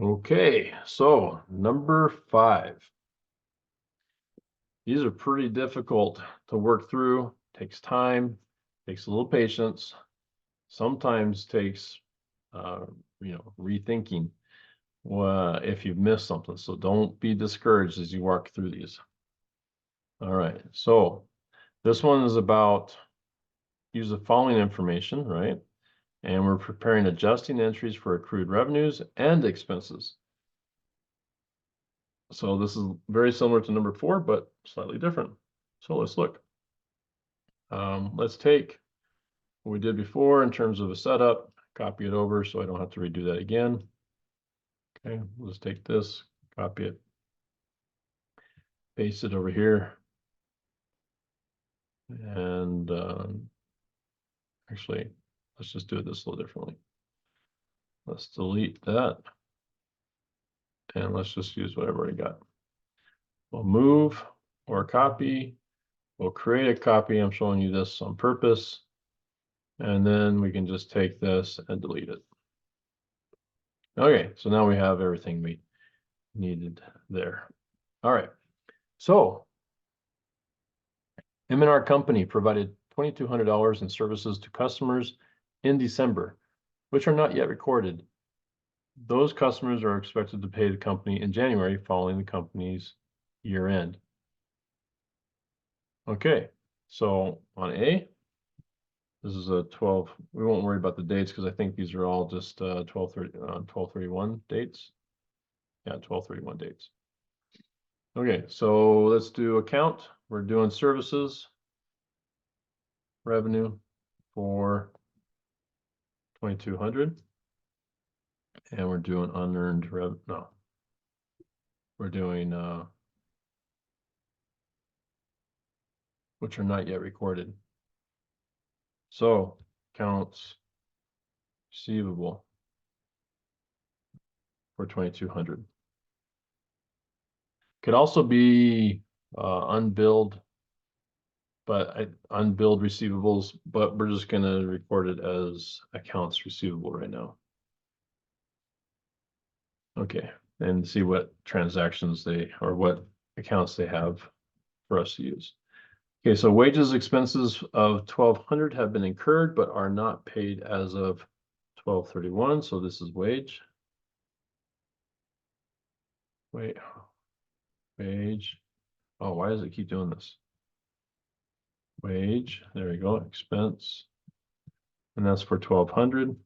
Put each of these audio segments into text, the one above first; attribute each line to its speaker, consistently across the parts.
Speaker 1: Okay, so number 5. These are pretty difficult to work through. Takes time, takes a little patience, sometimes takes rethinking if you've missed something. So don't be discouraged as you walk through these. All right, so this one is about use the following information, right? And we're preparing adjusting entries for accrued revenues and expenses. So this is very similar to number 4, but slightly different. So let's look. Let's take what we did before in terms of a setup, copy it over so I don't have to redo that again. Okay, let's take this, copy it, paste it over here. And actually, let's just do this a little differently. Let's delete that. And let's just use what I've already got. We'll move or copy. We'll create a copy. I'm showing you this on purpose. And then we can just take this and delete it. Okay, so now we have everything we needed there. All right, so M&R Company provided $2,200 in services to customers in December, which are not yet recorded. Those customers are expected to pay the company in January following the company's year end. Okay, so on A, this is a 12. We won't worry about the dates because I think these are all just 12/31 dates. Yeah, 12/31 dates. Okay, so let's do account. We're doing services revenue for 2,200, and we're doing unearned revenue. No, we're doing which are not yet recorded. So accounts receivable for 2,200. Could also be unbilled, but unbilled receivables, but we're just going to record it as accounts receivable right now. Okay, and see what transactions or what accounts they have for us to use. Okay, so wages expenses of 1,200 have been incurred but are not paid as of 12/31. So this is wage. Wage. Oh, why does it keep doing this? Wage. There we go. Expense. And that's for 1,200.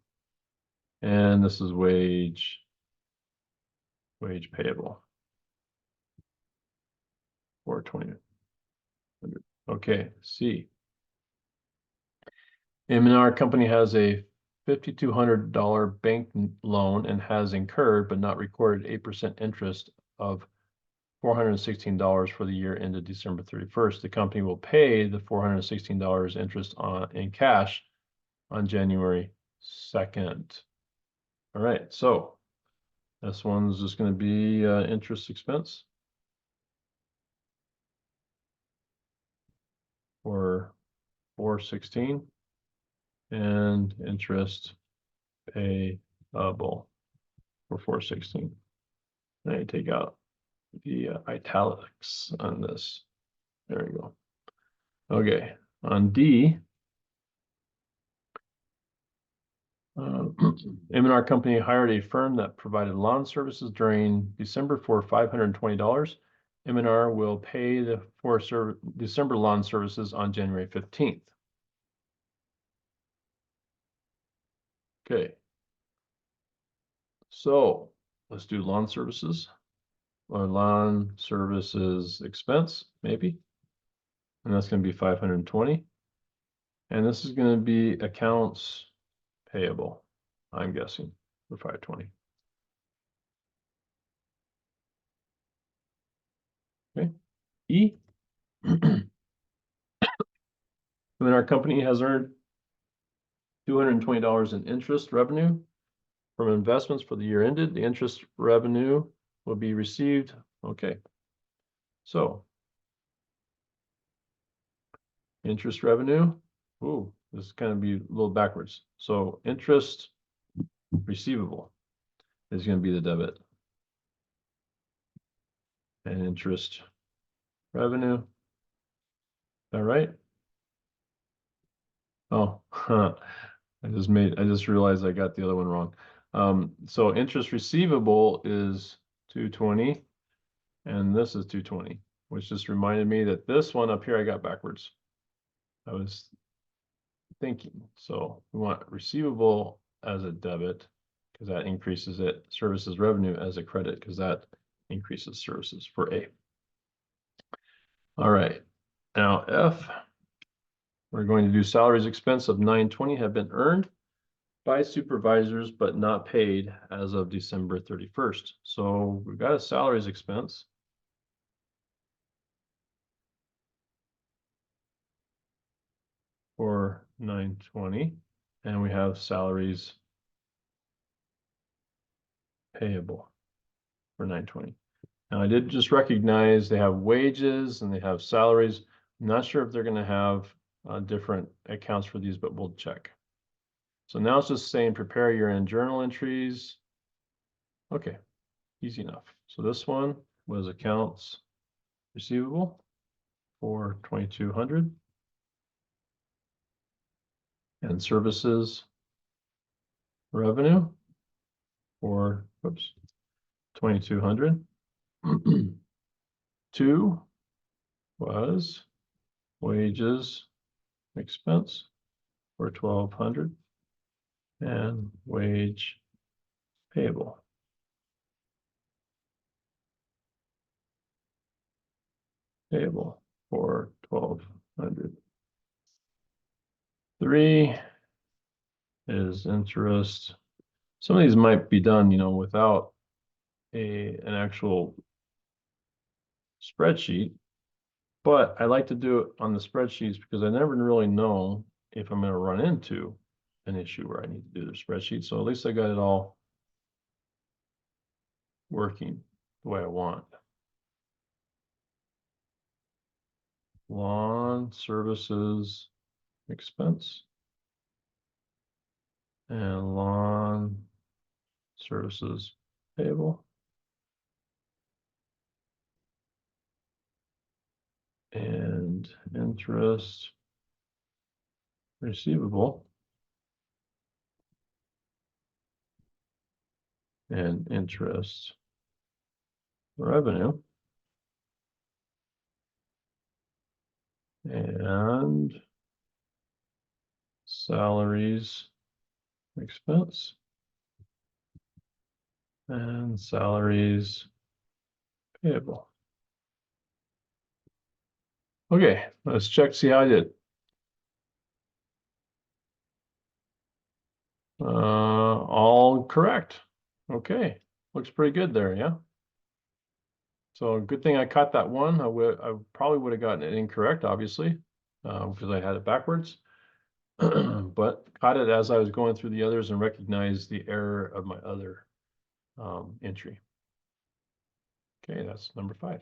Speaker 1: And this is wage payable for 2,200. Okay, C. M&R Company has a $5,200 bank loan and has incurred but not recorded 8% interest of $416 for the year ended December 31st. The company will pay the $416 interest in cash on January 2nd. All right, so this one's just going to be interest expense for 416 and interest payable for 416. Now you take out the italics on this. There we go. Okay, on D, M&R Company hired a firm that provided lawn services during December for $520. M&R will pay for December lawn services on January 15th. Okay. So let's do lawn services or lawn services expense, maybe. And that's going to be 520. And this is going to be accounts payable, I'm guessing, for 520. Okay. E. And then our company has earned $220 in interest revenue from investments for the year ended. The interest revenue will be received. Okay. So interest revenue. Ooh, this is going to be a little backwards. So interest receivable. is going to be the debit. And interest revenue. Is that right? Oh, I just realized I got the other one wrong. So interest receivable is 220 and this is 220, which just reminded me that this one up here I got backwards. I was thinking. So we want receivable as a debit because that increases it, services revenue as a credit because that increases services for A. All right. Now F, we're going to do salaries expense of 920 have been earned by supervisors but not paid as of December 31st. So we've got a salaries expense. For 920, and we have salaries payable for 920. Now I did just recognize they have wages and they have salaries. I'm not sure if they're going to have different accounts for these, but we'll check. So now it's just saying prepare year-end journal entries. Okay, easy enough. So this one was accounts receivable for 2,200 and services revenue for 2,200. 2 was wages expense for 1,200 and wage payable. Payable for 1,200. 3 is interest. Some of these might be done, without an actual spreadsheet, but I like to do it on the spreadsheets because I never really know if I'm going to run into an issue where I need to do the spreadsheet. So at least I got it all working the way I want. Lawn services expense and lawn services payable and interest receivable and interest revenue and salaries expense and salaries payable. Okay, let's check, see how I did. All correct. Okay, looks pretty good there, yeah? So good thing I caught that one. I probably would have gotten it incorrect, obviously, because I had it backwards. But caught it as I was going through the others and recognized the error of my other entry. Okay, that's number 5.